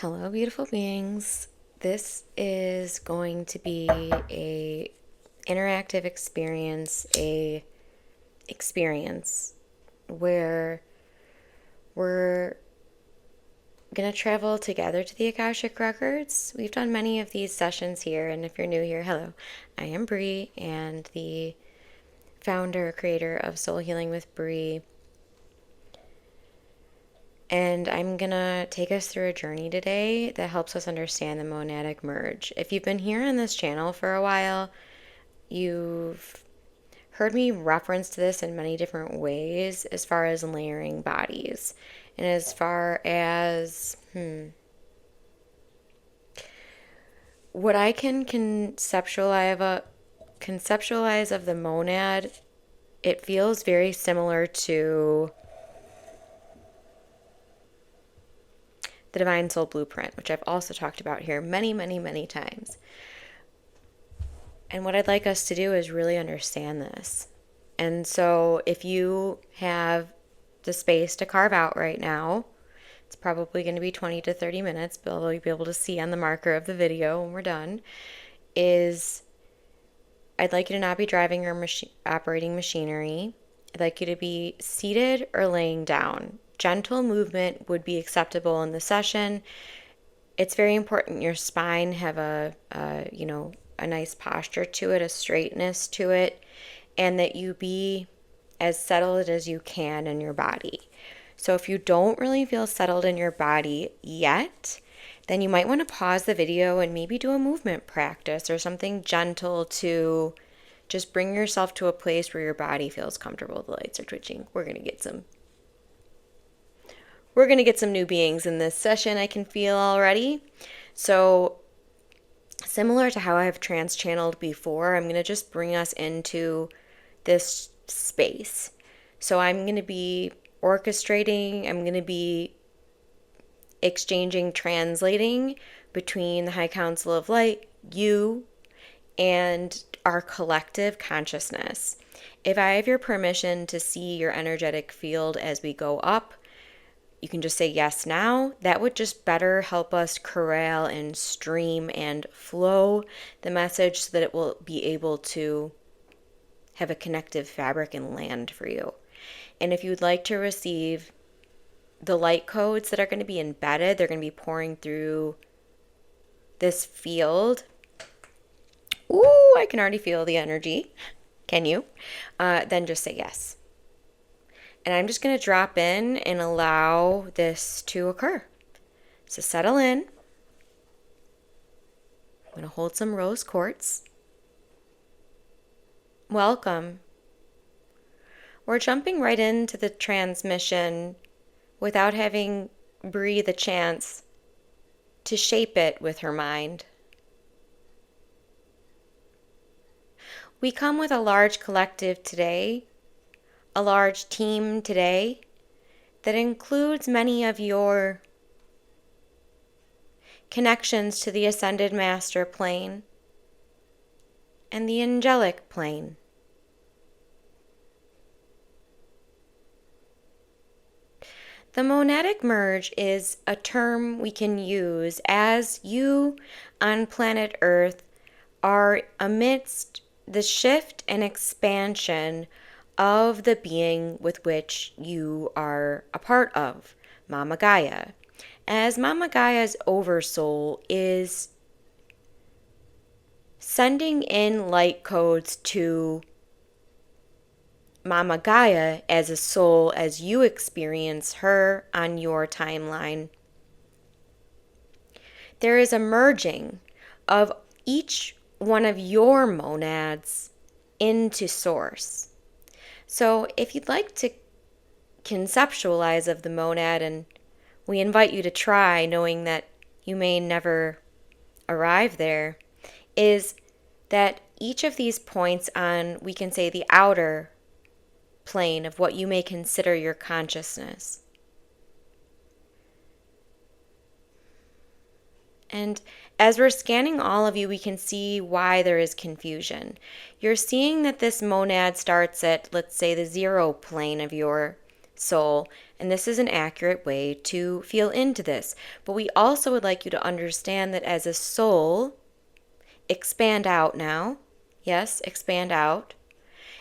Hello, beautiful beings. This is going to be a interactive experience, a experience where we're going to travel together to the Akashic Records. We've done many of these sessions here, and if you're new here, hello. I am Bree, and the founder, creator of Soul Healing with Bree. And I'm going to take us through a journey today that helps us understand the monadic merge. If you've been here on this channel for a while, you've heard me reference this in many different ways as far as layering bodies. And as far as, what I can conceptualize of the monad, it feels very similar to the Divine Soul Blueprint, which I've also talked about here many, many, many times. And what I'd like us to do is really understand this. And so if you have the space to carve out right now, it's probably going to be 20 to 30 minutes, but you'll be able to see on the marker of the video when we're done, is I'd like you to not be driving or operating machinery. I'd like you to be seated or laying down. Gentle movement would be acceptable in the session. It's very important your spine have a nice posture to it, a straightness to it, and that you be as settled as you can in your body. So if you don't really feel settled in your body yet, then you might want to pause the video and maybe do a movement practice or something gentle to just bring yourself to a place where your body feels comfortable. The lights are twitching. We're going to get some new beings in this session, I can feel already. So similar to how I've trans-channeled before, I'm going to just bring us into this space. So I'm going to be orchestrating, I'm going to be exchanging, translating between the High Council of Light, you, and our collective consciousness. If I have your permission to see your energetic field as we go up, you can just say yes now. That would just better help us corral and stream and flow the message so that it will be able to have a connective fabric and land for you. And if you'd like to receive the light codes that are going to be embedded, they're going to be pouring through this field. Ooh, I can already feel the energy. Can you? Then just say yes. And I'm just going to drop in and allow this to occur. So settle in. I'm going to hold some rose quartz. Welcome. We're jumping right into the transmission without having Bree the chance to shape it with her mind. We come with a large collective today, a large team today that includes many of your connections to the Ascended Master plane and the angelic plane. The monadic merge is a term we can use as you on planet Earth are amidst the shift and expansion of the being with which you are a part of, Mama Gaia. As Mama Gaia's oversoul is sending in light codes to Mama Gaia as a soul as you experience her on your timeline, there is a merging of each one of your monads into source. So if you'd like to conceptualize of the monad, and we invite you to try, knowing that you may never arrive there, is that each of these points on, we can say, the outer plane of what you may consider your consciousness. And as we're scanning all of you, we can see why there is confusion. You're seeing that this monad starts at, let's say, the 0 plane of your soul, and this is an accurate way to feel into this. But we also would like you to understand that as a soul, expand out now. Yes, expand out.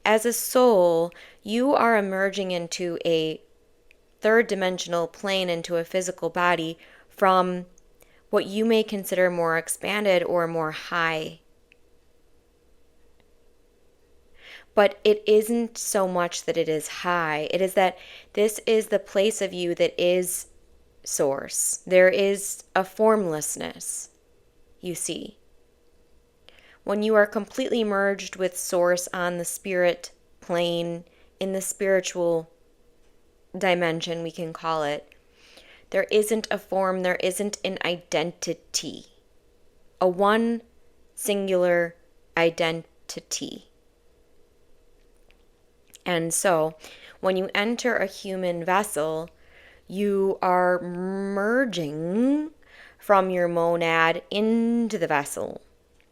As a soul, you are emerging into a third dimensional plane, into a physical body from what you may consider more expanded or more high. But it isn't so much that it is high. It is that this is the place of you that is source. There is a formlessness, you see. When you are completely merged with source on the spirit plane, in the spiritual dimension, we can call it, there isn't a form, there isn't an identity, a one singular identity. And so when you enter a human vessel, you are merging from your monad into the vessel.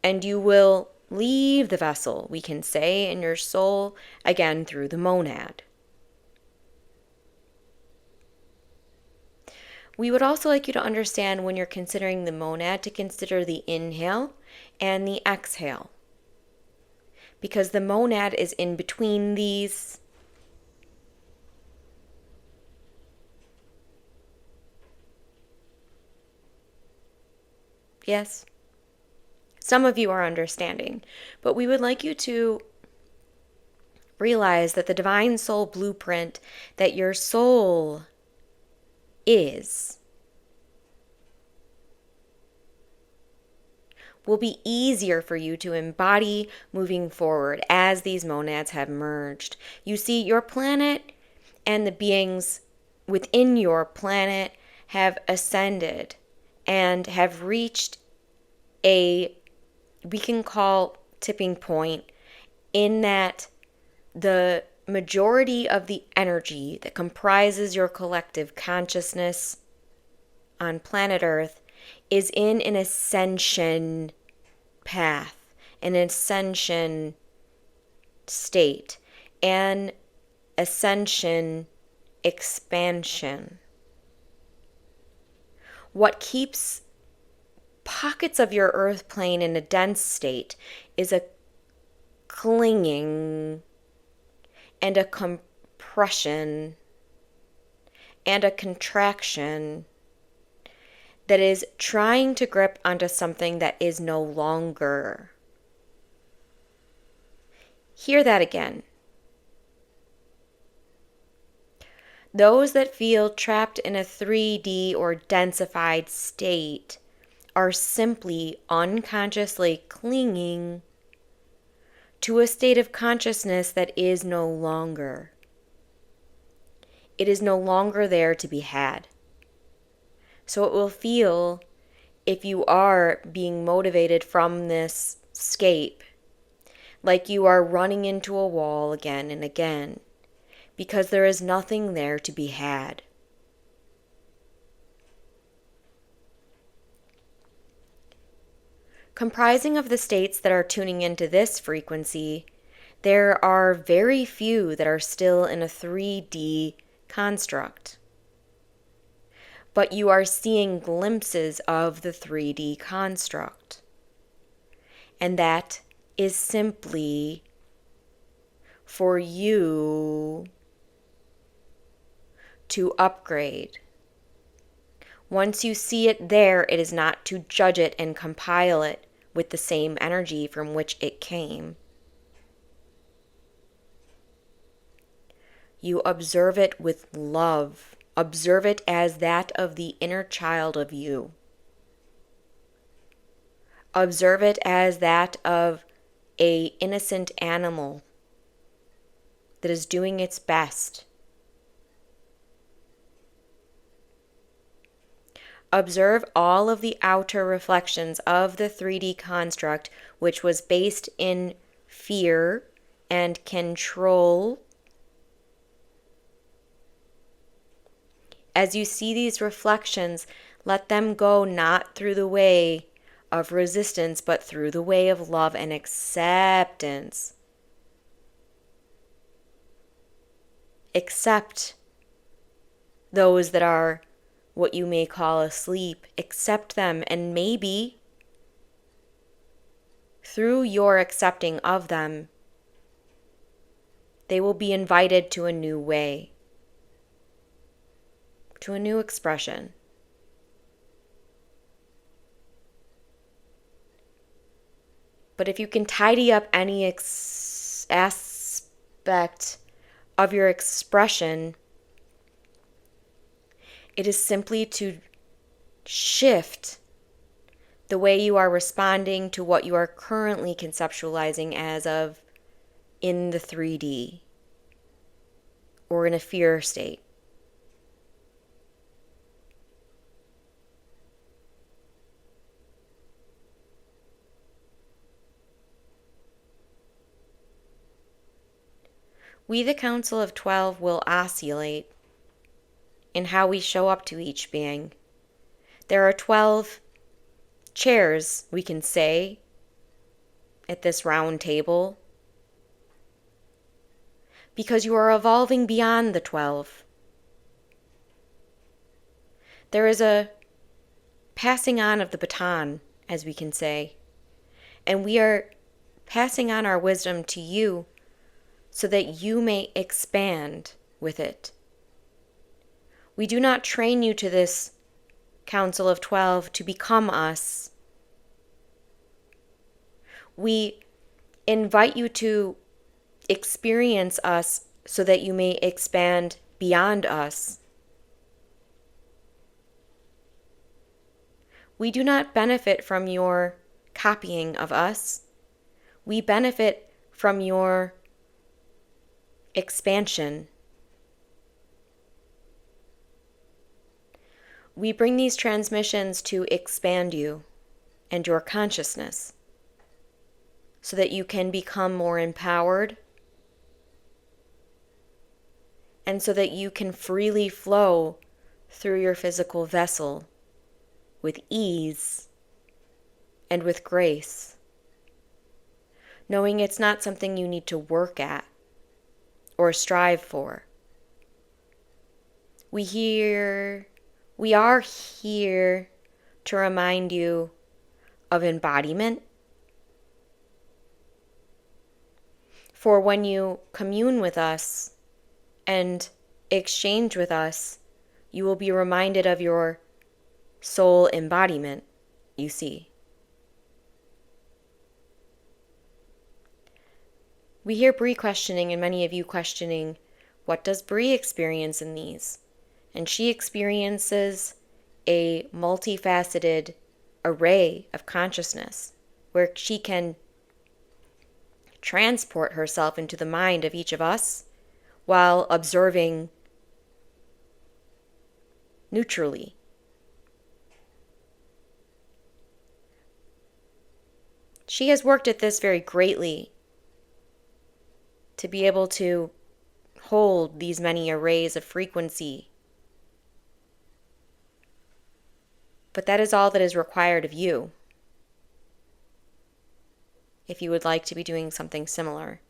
And you will leave the vessel, we can say, in your soul, again through the monad. We would also like you to understand, when you're considering the monad, to consider the inhale and the exhale. Because the monad is in between these. Yes? Some of you are understanding, but we would like you to realize that the divine soul blueprint that your soul is will be easier for you to embody moving forward as these monads have merged. You see, your planet and the beings within your planet have ascended and have reached a, we can call, tipping point, in that the majority of the energy that comprises your collective consciousness on planet Earth is in an ascension path, an ascension state, an ascension expansion. What keeps pockets of your earth plane in a dense state is a clinging and a compression and a contraction that is trying to grip onto something that is no longer. Hear that again. Those that feel trapped in a 3D or densified state are simply unconsciously clinging to a state of consciousness that is no longer. It is no longer there to be had. So it will feel, if you are being motivated from this escape, like you are running into a wall again and again, because there is nothing there to be had. Comprising of the states that are tuning into this frequency, there are very few that are still in a 3D construct. But you are seeing glimpses of the 3D construct. And that is simply for you to upgrade. Once you see it there, it is not to judge it and compile it with the same energy from which it came. You observe it with love. Observe it as that of the inner child of you. Observe it as that of an innocent animal that is doing its best. Observe all of the outer reflections of the 3D construct, which was based in fear and control. As you see these reflections, let them go not through the way of resistance, but through the way of love and acceptance. Accept those that are what you may call asleep. Accept them, and maybe through your accepting of them, they will be invited to a new way, to a new expression. But if you can tidy up any aspect of your expression, it is simply to shift the way you are responding to what you are currently conceptualizing as of in the 3D or in a fear state. We, the Council of 12, will oscillate in how we show up to each being. There are 12 chairs, we can say, at this round table, because you are evolving beyond the 12. There is a passing on of the baton, as we can say, and we are passing on our wisdom to you so that you may expand with it. We do not train you to this Council of 12 to become us. We invite you to experience us so that you may expand beyond us. We do not benefit from your copying of us. We benefit from your expansion. We bring these transmissions to expand you and your consciousness so that you can become more empowered and so that you can freely flow through your physical vessel with ease and with grace, knowing it's not something you need to work at or strive for. We are here to remind you of embodiment. For when you commune with us and exchange with us, you will be reminded of your soul embodiment, you see. We hear Bree questioning, and many of you questioning, what does Bree experience in these? And she experiences a multifaceted array of consciousness where she can transport herself into the mind of each of us while observing neutrally. She has worked at this very greatly to be able to hold these many arrays of frequency. But that is all that is required of you if you would like to be doing something similar.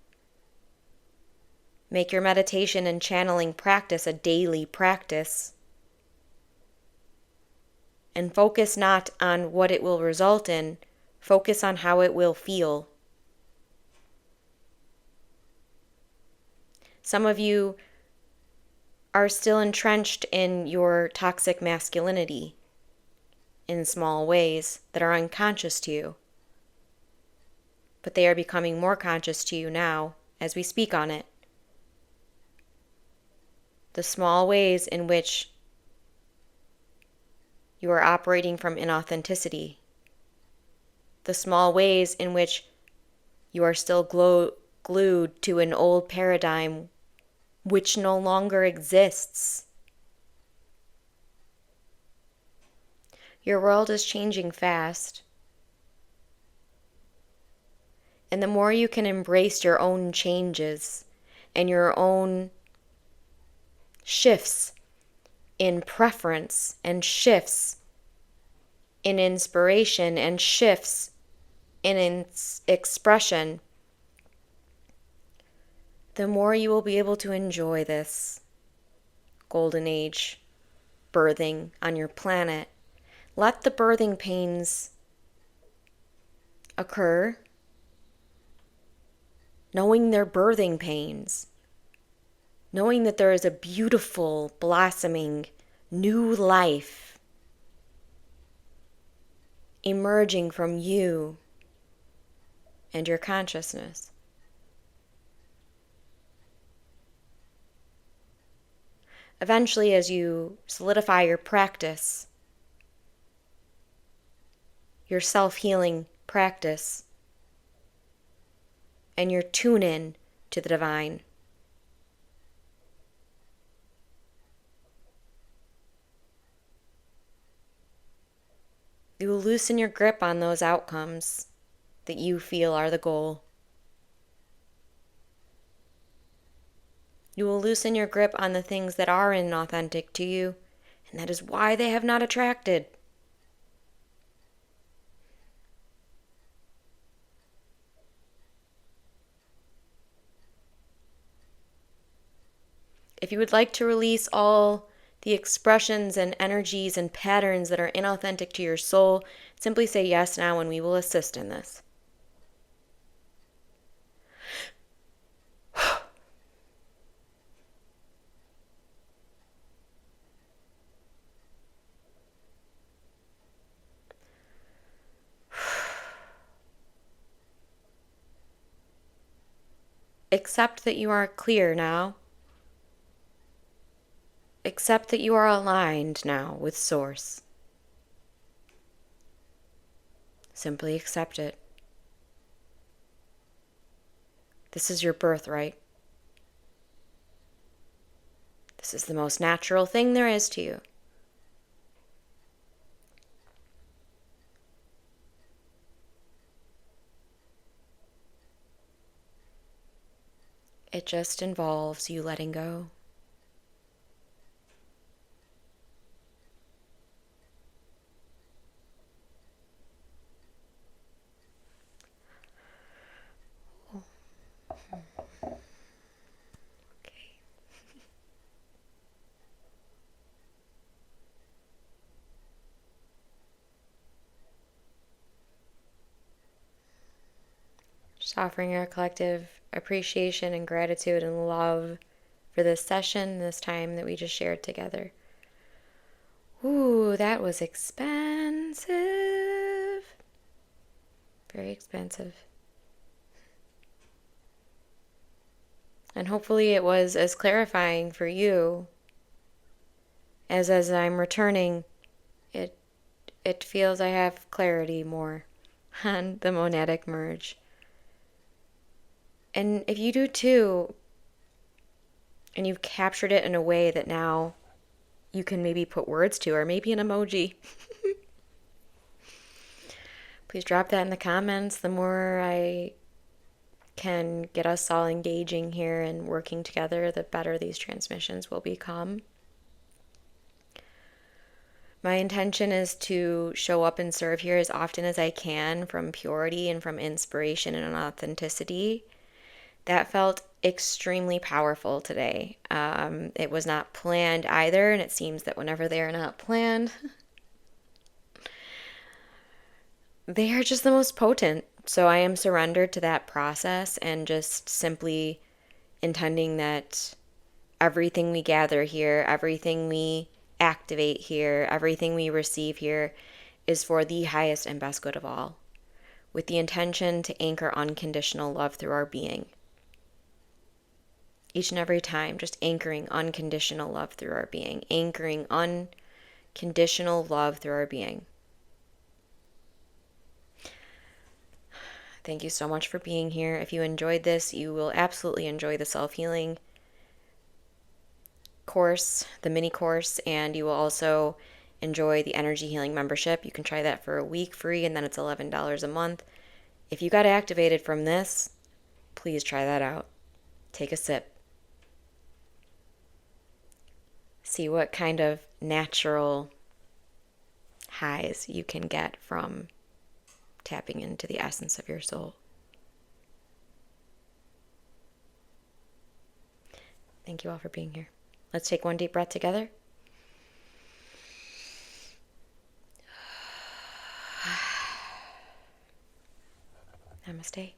Make your meditation and channeling practice a daily practice, and focus not on what it will result in, focus on how it will feel. Some of you are still entrenched in your toxic masculinity in small ways that are unconscious to you. But they are becoming more conscious to you now as we speak on it. The small ways in which you are operating from inauthenticity. The small ways in which you are still glued to an old paradigm which no longer exists. Your world is changing fast. And the more you can embrace your own changes and your own shifts in preference and shifts in inspiration and shifts in expression, the more you will be able to enjoy this golden age birthing on your planet, let the birthing pains occur, knowing they're birthing pains, knowing that there is a beautiful, blossoming, new life emerging from you and your consciousness. Eventually, as you solidify your practice, your self-healing practice, and your tune in to the divine, you will loosen your grip on those outcomes that you feel are the goal. You will loosen your grip on the things that are inauthentic to you, and that is why they have not attracted. If you would like to release all the expressions and energies and patterns that are inauthentic to your soul, simply say yes now and we will assist in this. Accept that you are clear now. Accept that you are aligned now with Source. Simply accept it. This is your birthright. This is the most natural thing there is to you. It just involves you letting go. Just offering your collective appreciation and gratitude and love for this session, this time that we just shared together. Ooh, that was expensive. Very expensive. And hopefully it was as clarifying for you as I'm returning, it feels I have clarity more on the monadic merge. And if you do too, and you've captured it in a way that now you can maybe put words to, or maybe an emoji, please drop that in the comments. The more I can get us all engaging here and working together, the better these transmissions will become. My intention is to show up and serve here as often as I can from purity and from inspiration and authenticity. That felt extremely powerful today. It was not planned either, and it seems that whenever they are not planned, they are just the most potent. So I am surrendered to that process and just simply intending that everything we gather here, everything we activate here, everything we receive here is for the highest and best good of all, with the intention to anchor unconditional love through our being. Each and every time, just anchoring unconditional love through our being, anchoring unconditional love through our being. Thank you so much for being here. If you enjoyed this, you will absolutely enjoy the self-healing course, the mini course, and you will also enjoy the energy healing membership. You can try that for a week free, and then it's $11 a month. If you got activated from this, please try that out. Take a sip. See what kind of natural highs you can get from tapping into the essence of your soul. Thank you all for being here. Let's take one deep breath together. Namaste.